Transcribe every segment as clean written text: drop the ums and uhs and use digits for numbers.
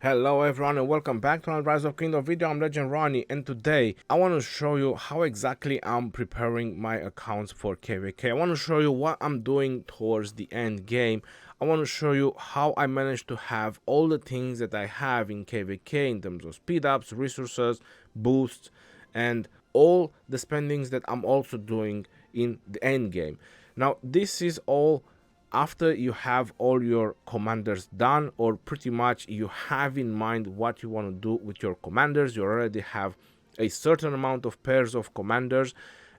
Hello everyone and welcome back to another Rise of Kingdom video. I'm Legend Ronnie and today I want to show you how exactly I'm preparing my accounts for KvK. I want to show you what I'm doing towards the end game. I want to show you how I managed to have all the things that I have in KvK in terms of speed ups, resources, boosts, and all the spendings that I'm also doing in the end game. Now this is all after you have all your commanders done, or pretty much you have in mind what you want to do with your commanders. You already have a certain amount of pairs of commanders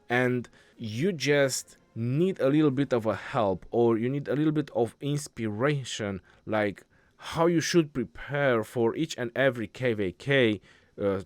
and you just need a little bit of a help, or you need a little bit of inspiration, like how you should prepare for each and every KvK,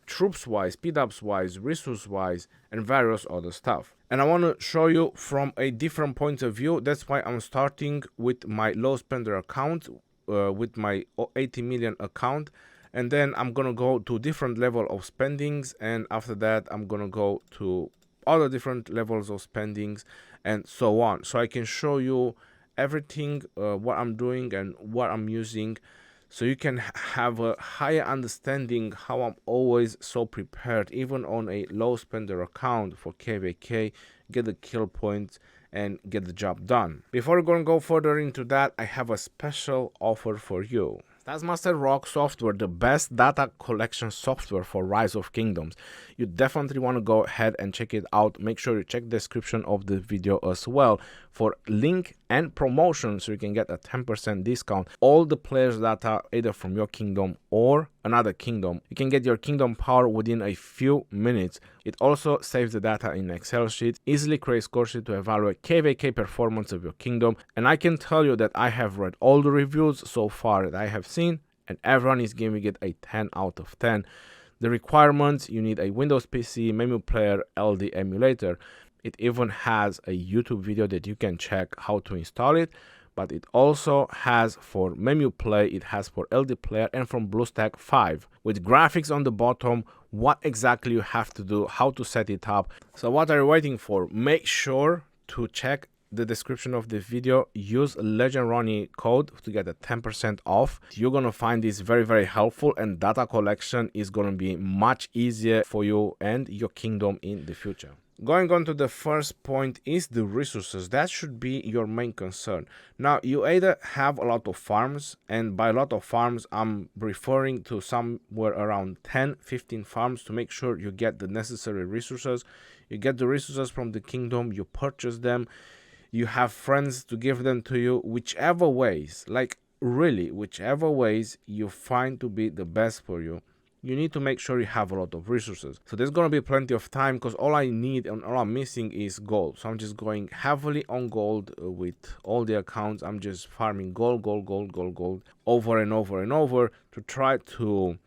troops wise, speed ups wise, resource wise, and various other stuff. And I want to show you from a different point of view. That's why I'm starting with my low spender account, with my 80 million account, and then I'm gonna go to different level of spendings, and after that I'm gonna go to other different levels of spendings and so on, so I can show you everything, what I'm doing and what I'm using, so you can have a higher understanding how I'm always so prepared, even on a low spender account for KvK, get the kill points and get the job done. Before we're going to go further into that, I have a special offer for you. Taskmaster RoK software, the best data collection software for Rise of Kingdoms. You definitely want to go ahead and check it out. Make sure you check the description of the video as well for link and promotion, so you can get a 10% discount. All the players' data, either from your kingdom or another kingdom. You can get your kingdom power within a few minutes. It also saves the data in Excel sheet, easily creates score sheet to evaluate KvK performance of your kingdom. And I can tell you that I have read all the reviews so far that I have seen, and everyone is giving it a 10 out of 10. The requirements: you need a Windows PC, menu player, LD emulator. It even has a YouTube video that you can check how to install it, but it also has for menu play, it has for LD player, and from BlueStack 5 with graphics on the bottom, what exactly you have to do, how to set it up. So what are you waiting for? Make sure to check the description of the video. Use Legend Ronnie code to get a 10% off. You're gonna find this very helpful, and data collection is gonna be much easier for you and your kingdom in the future. Going on to the first point is the resources. That should be your main concern. Now, you either have a lot of farms, and by a lot of farms I'm referring to somewhere around 10-15 farms, to make sure you get the necessary resources. You get the resources from the kingdom, you purchase them, you have friends to give them to you, whichever ways, like really whichever ways you find to be the best for you. You need to make sure you have a lot of resources. So there's going to be plenty of time, because all I need and all I'm missing is gold. So I'm just going heavily on gold with all the accounts. I'm just farming gold over and over to try to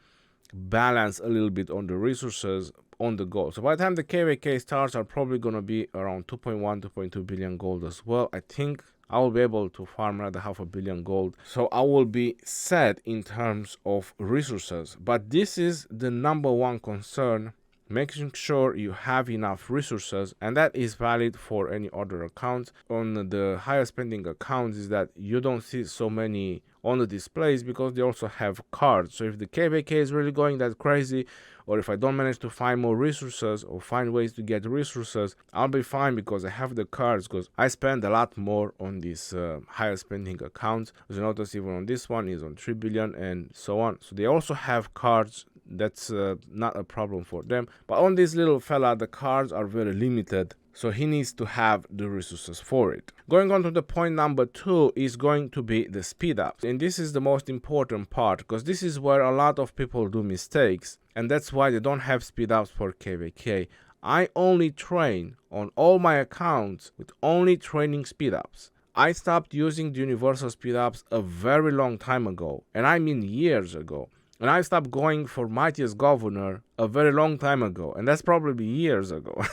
balance a little bit on the resources on the gold. So by the time the KvK starts, are probably going to be around 2.1, 2.2 billion gold as well. I think I will be able to farm another 500 million gold, so I will be set in terms of resources. But this is the number one concern, making sure you have enough resources, and that is valid for any other accounts. On the higher spending accounts is that you don't see so many on the displays, because they also have cards. So if the KvK is really going that crazy, or if I don't manage to find more resources or find ways to get resources, I'll be fine, because I have the cards, because I spend a lot more on these higher spending accounts. As you notice, even on this one is on 3 billion and so on. So they also have cards. That's not a problem for them. But on this little fella, the cards are very limited, so he needs to have the resources for it. Going on to the point number 2 is going to be the speed ups. And this is the most important part, because this is where a lot of people do mistakes, and that's why they don't have speed ups for KvK. I only train on all my accounts with only training speed ups. I stopped using the universal speed ups a very long time ago, and I mean years ago. And I stopped going for Mightiest Governor a very long time ago, and that's probably years ago.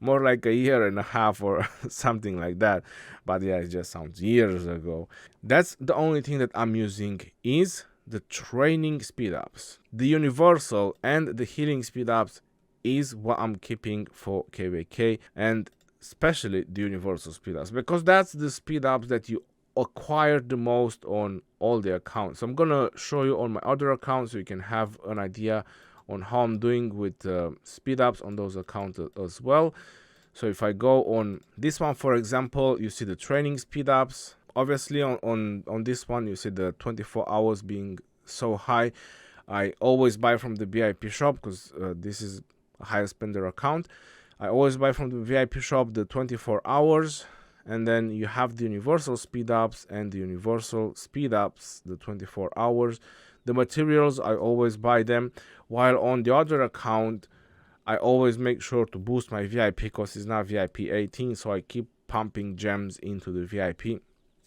More like a year and a half or something like that. But yeah, it just sounds years ago. That's the only thing that I'm using, is the training speed ups. The universal and the healing speed ups is what I'm keeping for KvK, and especially the universal speed ups, because that's the speed ups that you acquired the most on all the accounts. So I'm gonna show you on my other accounts so you can have an idea on how I'm doing with speed ups on those accounts as well. So if I go on this one, for example, you see the training speed ups. Obviously on this one you see the 24 hours being so high. I always buy from the VIP shop because this is a higher spender account. I always buy from the VIP shop the 24 hours, and then you have the universal speed ups and the universal speed ups, the 24 hours. The materials, I always buy them, while on the other account I always make sure to boost my VIP because it's not VIP 18, so I keep pumping gems into the VIP.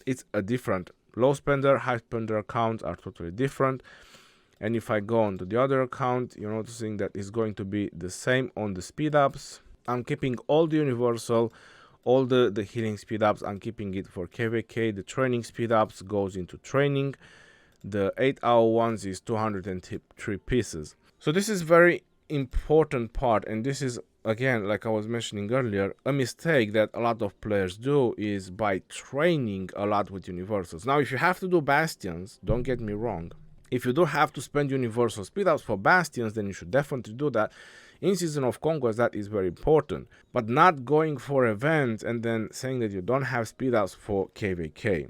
It's a different low spender, high spender accounts are totally different. And if I go on to the other account, you're noticing that it's going to be the same on the speed ups. I'm keeping all the universal, all the healing speed ups, I'm keeping it for KvK. The training speed ups goes into training. The 8-hour ones is 203 pieces. So this is very important part, and this is, again, like I was mentioning earlier, a mistake that a lot of players do is by training a lot with universals. Now, if you have to do bastions, don't get me wrong, if you do have to spend universal speed ups for bastions, then you should definitely do that. In Season of Conquest, that is very important, but not going for events and then saying that you don't have speed ups for KvK.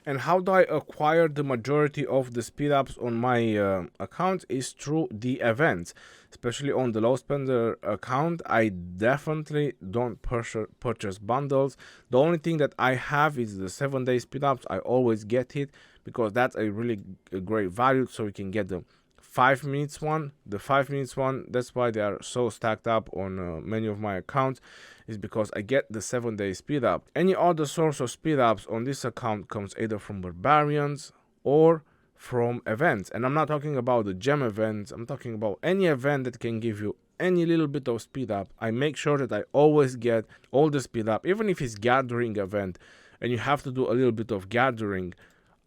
And how do I acquire the majority of the speed ups on my account is through the events. Especially on the low spender account, I definitely don't purchase bundles. The only thing that I have is the 7-day speed ups. I always get it because that's a really great value, so you can get the 5 minutes one. The 5 minutes one, that's why they are so stacked up on many of my accounts, is because I get the 7-day speed up. Any other source of speed ups on this account comes either from barbarians or from events. And I'm not talking about the gem events, I'm talking about any event that can give you any little bit of speed up. I make sure that I always get all the speed up, even if it's gathering event and you have to do a little bit of gathering.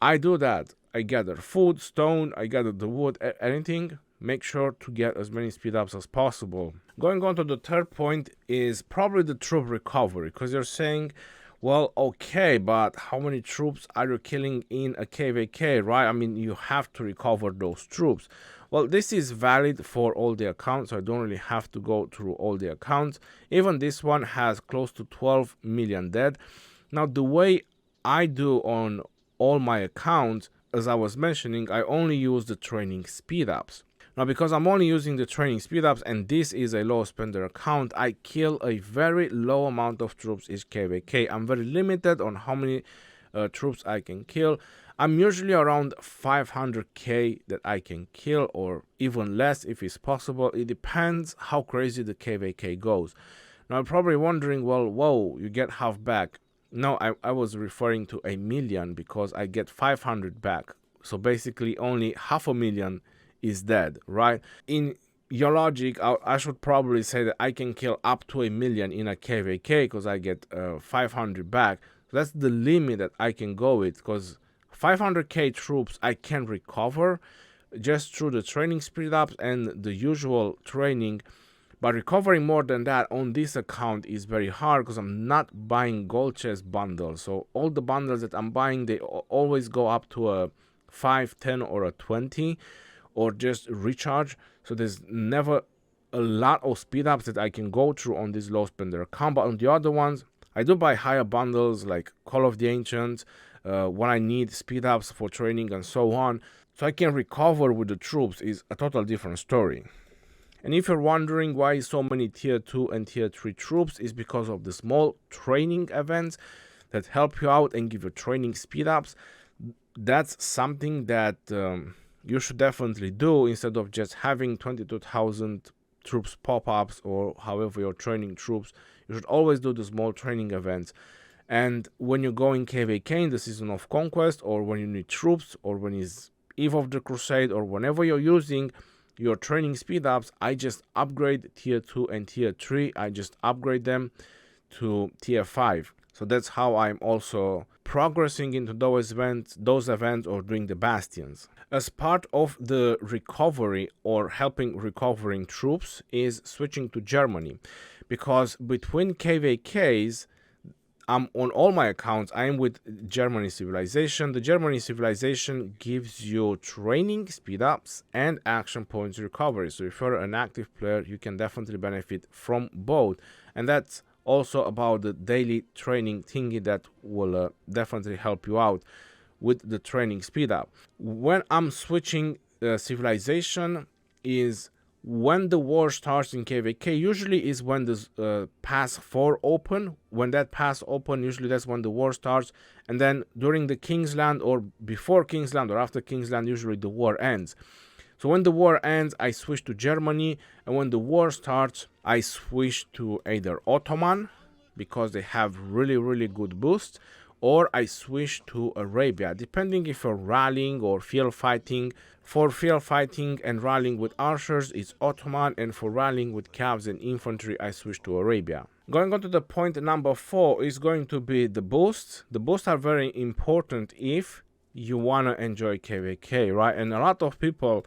I do that. I gather food, stone, I gather the wood, anything. Make sure to get as many speed ups as possible. Going on to the third point is probably the troop recovery, because you're saying, well, okay, but how many troops are you killing in a KvK, right? I mean, you have to recover those troops. Well, this is valid for all the accounts, so I don't really have to go through all the accounts. Even this one has close to 12 million dead. Now, the way I do on all my accounts, as I was mentioning, I only use the training speed ups. Now, because I'm only using the training speed ups and this is a low spender account, I kill a very low amount of troops each KvK. I'm very limited on how many troops I can kill. I'm usually around 500k that I can kill, or even less if it's possible. It depends how crazy the KvK goes. Now, I'm probably wondering, well, whoa, you get half back. No, I was referring to a million because I get 500 back. So basically only 500,000 is dead, right? In your logic, I should probably say that I can kill up to 1 million in a KvK because I get 500 back. So that's the limit that I can go with, because 500k troops I can recover just through the training speed ups and the usual training. But recovering more than that on this account is very hard because I'm not buying gold chest bundles. So all the bundles that I'm buying, they always go up to a 5, 10 or a 20, or just recharge. So there's never a lot of speed ups that I can go through on this low spender account. But on the other ones, I do buy higher bundles like Call of the Ancients when I need speed ups for training and so on. So I can recover with the troops is a total different story. And if you're wondering why so many tier 2 and tier 3 troops, is because of the small training events that help you out and give you training speed ups. That's something that you should definitely do instead of just having 22,000 troops pop-ups or however you're training troops. You should always do the small training events. And when you go in KvK in the Season of Conquest, or when you need troops, or when it's Eve of the Crusade, or whenever you're using your training speed ups, I just upgrade tier 2 and tier 3. I just upgrade them to tier 5. So that's how I'm also progressing into those events or doing the bastions. As part of the recovery or helping recovering troops is switching to Germany, because between KvKs I'm on all my accounts, I am with Germany Civilization. The Germany Civilization gives you training, speed ups, and action points recovery. So if you're an active player, you can definitely benefit from both. And that's also about the daily training thingy that will definitely help you out with the training speed up. When I'm switching civilization is when the war starts in KvK, usually is when the pass 4 open. When that pass open, usually that's when the war starts. And then during the Kingsland, or before Kingsland or after Kingsland, usually the war ends. So when the war ends, I switch to Germany, and when the war starts, I switch to either Ottoman, because they have really good boosts, or I switch to Arabia, depending if you're rallying or field fighting. For field fighting and rallying with archers, it's Ottoman, and for rallying with cabs and infantry, I switch to Arabia. Going on to the point number 4 is going to be the boosts. The boosts are very important if you want to enjoy KvK, right? And a lot of people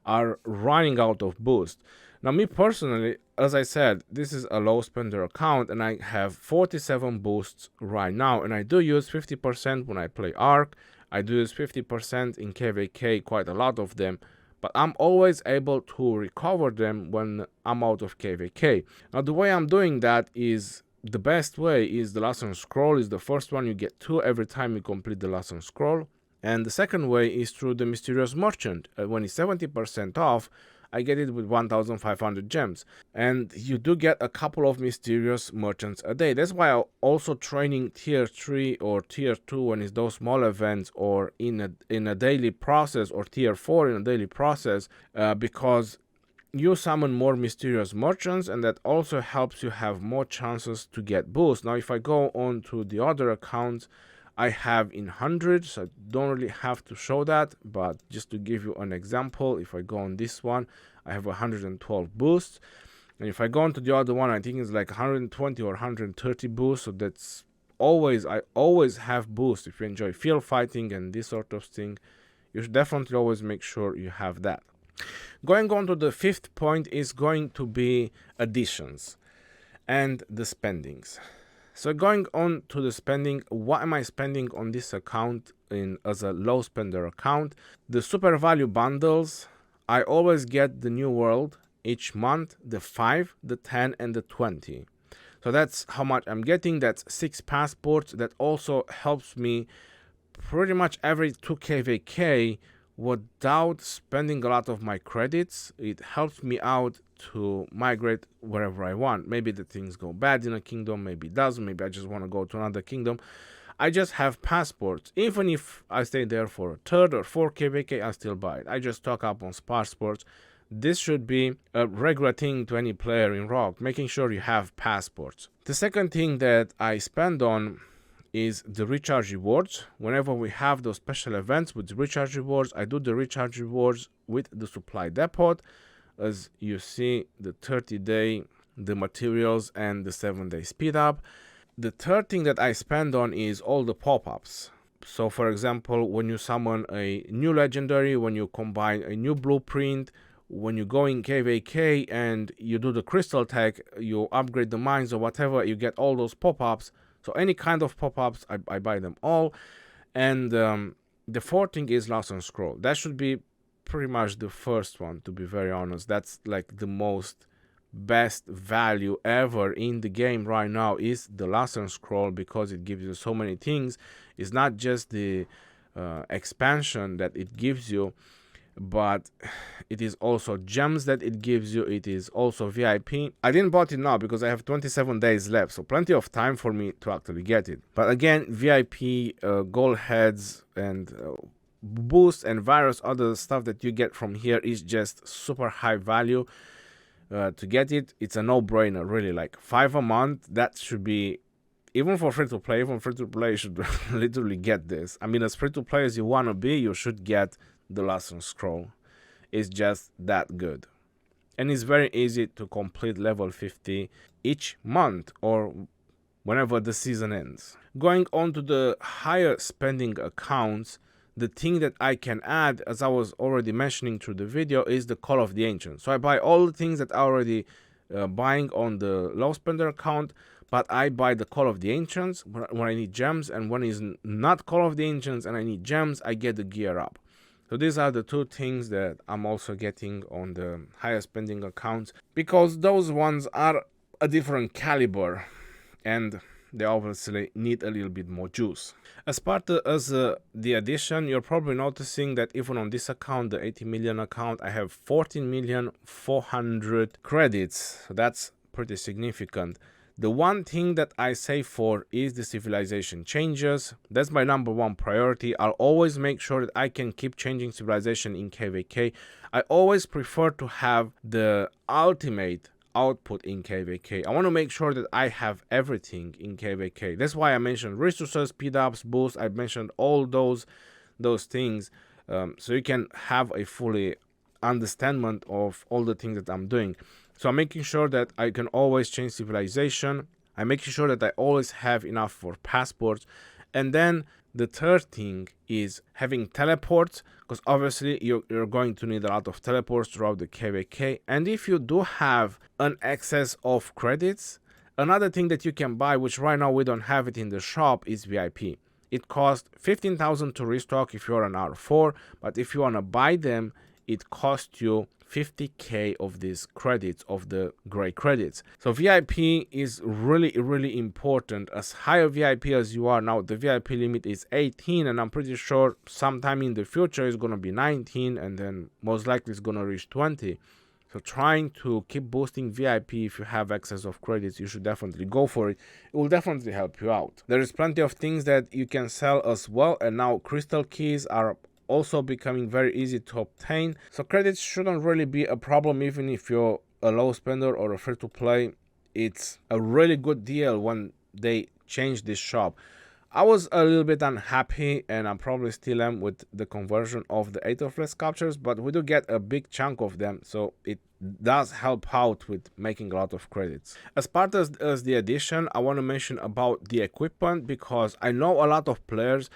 are running out of boost. Now, me personally, as I said, this is a low spender account, and I have 47 boosts right now, and I do use 50% when I play RoK. I do use 50% in KvK, quite a lot of them, but I'm always able to recover them when I'm out of KvK. Now, the way I'm doing that is, the best way is the lesson scroll is the first one. You get 2 every time you complete the lesson scroll. And the second way is through the mysterious merchant. When it's 70% off, I get it with 1,500 gems. And you do get a couple of mysterious merchants a day. That's why I'm also training tier 3 or tier 2 when it's those small events, or in a daily process, or tier 4 in a daily process, because you summon more mysterious merchants, and that also helps you have more chances to get boosts. Now, if I go on to the other accounts, I have in hundreds, so I don't really have to show that, but just to give you an example, if I go on this one, I have 112 boosts, and if I go on to the other one, I think it's like 120 or 130 boosts. So that's I always have boosts. If you enjoy field fighting and this sort of thing, you should definitely always make sure you have that. Going on to the 5th point is going to be additions and the spendings. So going on to the spending, what am I spending on this account as a low spender account? The super value bundles, I always get the new world each month, the 5, the 10, and the 20. So that's how much I'm getting. That's 6 passports. That also helps me pretty much every 2 KvK without spending a lot of my credits. It helps me out to migrate wherever I want. Maybe the things go bad in a kingdom, maybe it doesn't, maybe I just want to go to another kingdom. I just have passports. Even if I stay there for a 3rd or 4th KvK, I still buy it. I just stock up on passports. This should be a regular thing to any player in RoK, making sure you have passports. The second thing that I spend on is the recharge rewards. Whenever we have those special events with recharge rewards, I do the recharge rewards with the supply depot. As you see, the 30-day, the materials, and the 7-day speed up. The third thing that I spend on is all the pop-ups. So for example, when you summon a new legendary, when you combine a new blueprint, when you go in KvK and you do the crystal tech, you upgrade the mines or whatever, you get all those pop-ups. So any kind of pop-ups, I buy them all. And the fourth thing is lesson scroll. That should be pretty much the first one, to be very honest. That's like the most best value ever in the game right now, is the lesson scroll, because it gives you so many things. It's not just the expansion that it gives you, but it is also gems that it gives you. It is also VIP. I didn't bought it now because I have 27 days left, so plenty of time for me to actually get it. But again, VIP, gold heads, and boost and various other stuff that you get from here is just super high value. To get it, it's a no-brainer, really. Like 5 a month, that should be, even for free-to-play, you should literally get this. I mean, as free-to-play as you want to be, you should get the lesson scroll. It's just that good. And it's very easy to complete level 50 each month or whenever the season ends. Going on to the higher spending accounts, the thing that I can add, as I was already mentioning through the video, is the Call of the Ancients. So I buy all the things that I already buying on the low spender account, but I buy the Call of the Ancients when I need gems, and when it's not Call of the Ancients and I need gems, I get the gear up. So these are the two things that I'm also getting on the higher spending accounts, because those ones are a different caliber and they obviously need a little bit more juice. As part of the addition, you're probably noticing that even on this account, the 80 million account, I have 14,400,000 credits. So that's pretty significant. The one thing that I save for is the civilization changes. That's my number one priority. I'll always make sure that I can keep changing civilization in KvK. I always prefer to have the ultimate output in KvK. I want to make sure that I have everything in KvK. That's why I mentioned resources, speed ups, boosts. I mentioned all those things, so you can have a fully understanding of all the things that I'm doing. So I'm making sure that I can always change civilization. I'm making sure that I always have enough for passports. And then the third thing is having teleports, because obviously you're going to need a lot of teleports throughout the KvK. And if you do have an excess of credits, another thing that you can buy, which right now we don't have it in the shop, is VIP. It costs 15,000 to restock if you're an R4, but if you want to buy them, it costs you 50k of these credits, of the gray credits. So VIP is really important. As high a VIP as you are now, the VIP limit is 18, and I'm pretty sure sometime in the future it's gonna be 19, and then most likely it's gonna reach 20. So trying to keep boosting VIP, if you have excess of credits, you should definitely go for it. It will definitely help you out. There is plenty of things that you can sell as well, and now crystal keys are also becoming very easy to obtain. So credits shouldn't really be a problem, even if you're a low spender or a free to play. It's a really good deal when they change this shop. I was a little bit unhappy, and I probably still am, with the conversion of the 8 of less sculptures, but we do get a big chunk of them, so it does help out with making a lot of credits. As part of the addition, I want to mention about the equipment, because I know a lot of players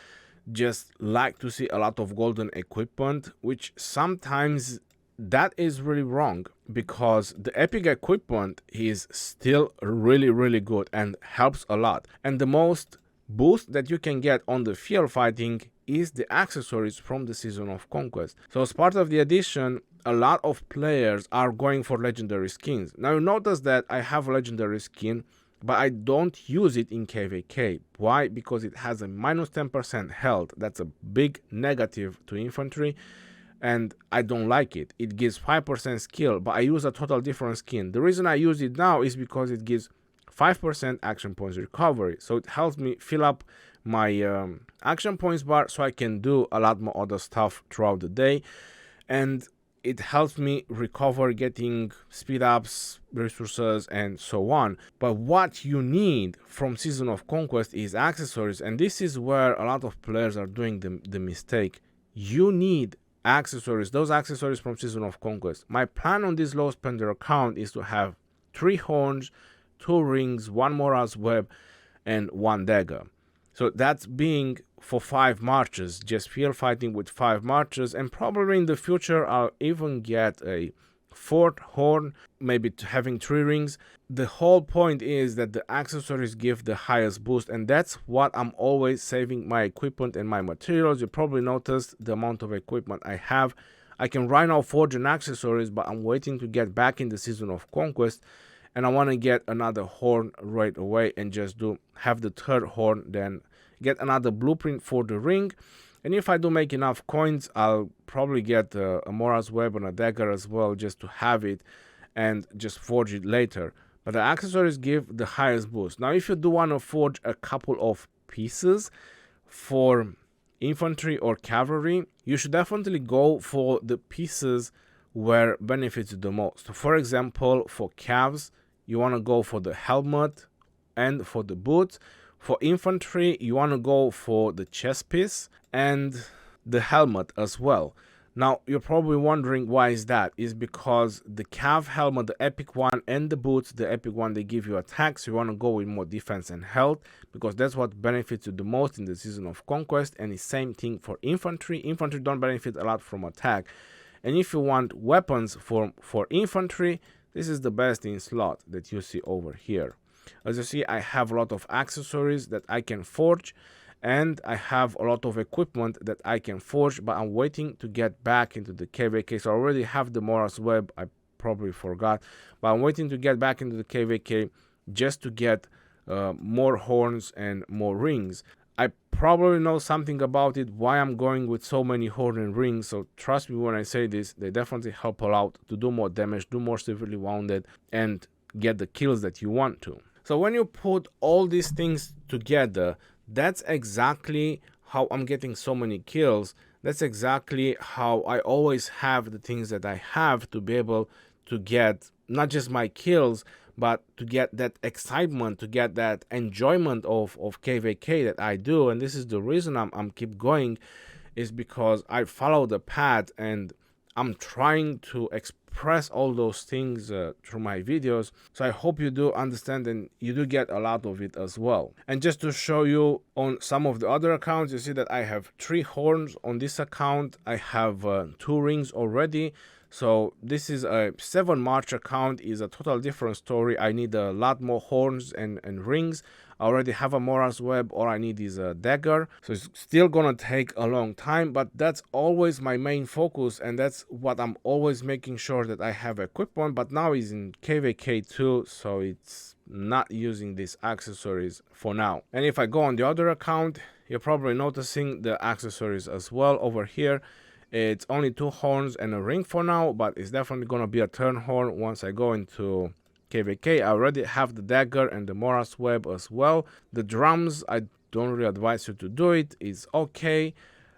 just like to see a lot of golden equipment, which sometimes that is really wrong, because the epic equipment is still really good and helps a lot. And the most boost that you can get on the field fighting is the accessories from the Season of Conquest. So as part of the addition, a lot of players are going for legendary skins. Now you notice that I have a legendary skin, but I don't use it in KvK. Why? Because it has a minus 10% health. That's a big negative to infantry, and I don't like it. It gives 5% skill, but I use a total different skin. The reason I use it now is because it gives 5% action points recovery. So it helps me fill up my action points bar, so I can do a lot more other stuff throughout the day. And it helps me recover, getting speed ups, resources, and so on. But what you need from Season of Conquest is accessories, and this is where a lot of players are doing the mistake. You need accessories, those accessories from Season of Conquest. My plan on this low spender account is to have 3 horns, 2 rings, 1 Mora's web, and 1 dagger. So that's being for 5 marches, just field fighting with 5 marches, and probably in the future I'll even get a 4th horn, maybe having 3 rings. The whole point is that the accessories give the highest boost, and that's what I'm always saving my equipment and my materials. You probably noticed the amount of equipment I have. I can right now forge an accessories, but I'm waiting to get back in the Season of Conquest, and I want to get another horn right away and just have the 3rd horn, then get another blueprint for the ring. And if I do make enough coins, I'll probably get a Mora's web and a dagger as well, just to have it and just forge it later. But the accessories give the highest boost. Now if you do want to forge a couple of pieces for infantry or cavalry, you should definitely go for the pieces where benefits the most. For example, for calves, you want to go for the helmet and for the boots. For infantry, you want to go for the chest piece and the helmet as well. Now, you're probably wondering why is that? Is because the cav helmet, the epic one, and the boots, the epic one, they give you attack, so you want to go with more defense and health, because that's what benefits you the most in the Season of Conquest. And the same thing for infantry. Infantry don't benefit a lot from attack. And if you want weapons for infantry, this is the best in slot that you see over here. As you see, I have a lot of accessories that I can forge, and I have a lot of equipment that I can forge, but I'm waiting to get back into the KvK. So I already have the Mora's Web, I probably forgot, but I'm waiting to get back into the KvK just to get more horns and more rings. I probably know something about it, why I'm going with so many horn and rings, so trust me when I say this, they definitely help a lot to do more damage, do more severely wounded, and get the kills that you want to. So when you put all these things together, that's exactly how I'm getting so many kills. That's exactly how I always have the things that I have to be able to get not just my kills, but to get that excitement, to get that enjoyment of KvK that I do. And this is the reason I'm keep going, is because I follow the path and I'm trying to express all those things through my videos. So I hope you do understand and you do get a lot of it as well. And just to show you on some of the other accounts, you see that I have 3 horns on this account. I have 2 rings already. So this is a 7 March account, is a total different story. I need a lot more horns and rings. I already have a Mora's Web, all I need is a dagger. So it's still gonna take a long time, but that's always my main focus, and that's what I'm always making sure that I have equipment. But now is in KvK too, so it's not using these accessories for now. And if I go on the other account, you're probably noticing the accessories as well over here. It's only 2 horns and a ring for now, but it's definitely gonna be a turn horn once I go into KvK. I already have the dagger and the Mora's Web as well. The drums, I don't really advise you to do it. It's okay,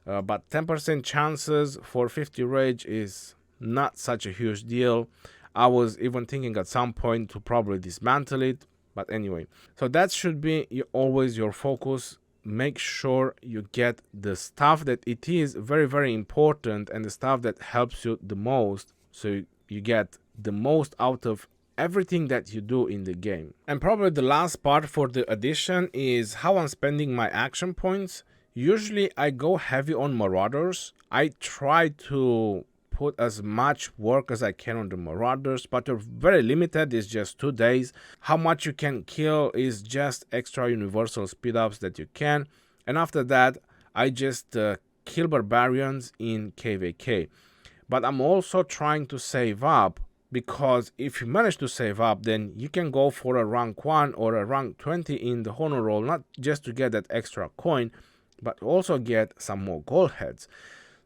but 10% chances for 50 rage is not such a huge deal. I was even thinking at some point to probably dismantle it, but anyway. So that should be always your focus. Make sure you get the stuff that it is very, very important, and the stuff that helps you the most, so you get the most out of everything that you do in the game. And probably the last part for the addition is how I'm spending my action points. Usually I go heavy on Marauders. I try to put as much work as I can on the Marauders, but they're very limited. It's just 2 days. How much you can kill is just extra universal speed ups that you can, and after that I just kill barbarians in KvK. But I'm also trying to save up, because if you manage to save up, then you can go for a rank 1 or a rank 20 in the honor roll, not just to get that extra coin, but also get some more gold heads.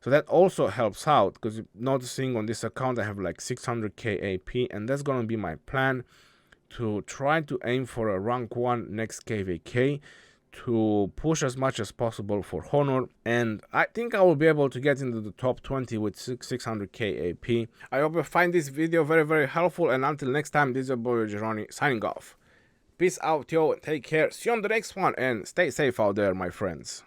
So that also helps out, because noticing on this account I have like 600k AP, and that's gonna be my plan, to try to aim for a rank 1 next KvK, to push as much as possible for honor, and I think I will be able to get into the top 20 with 600k AP. I hope you find this video very, very helpful, and until next time, this is your boy Geroni signing off. Peace out, yo, and take care. See you on the next one, and stay safe out there, my friends.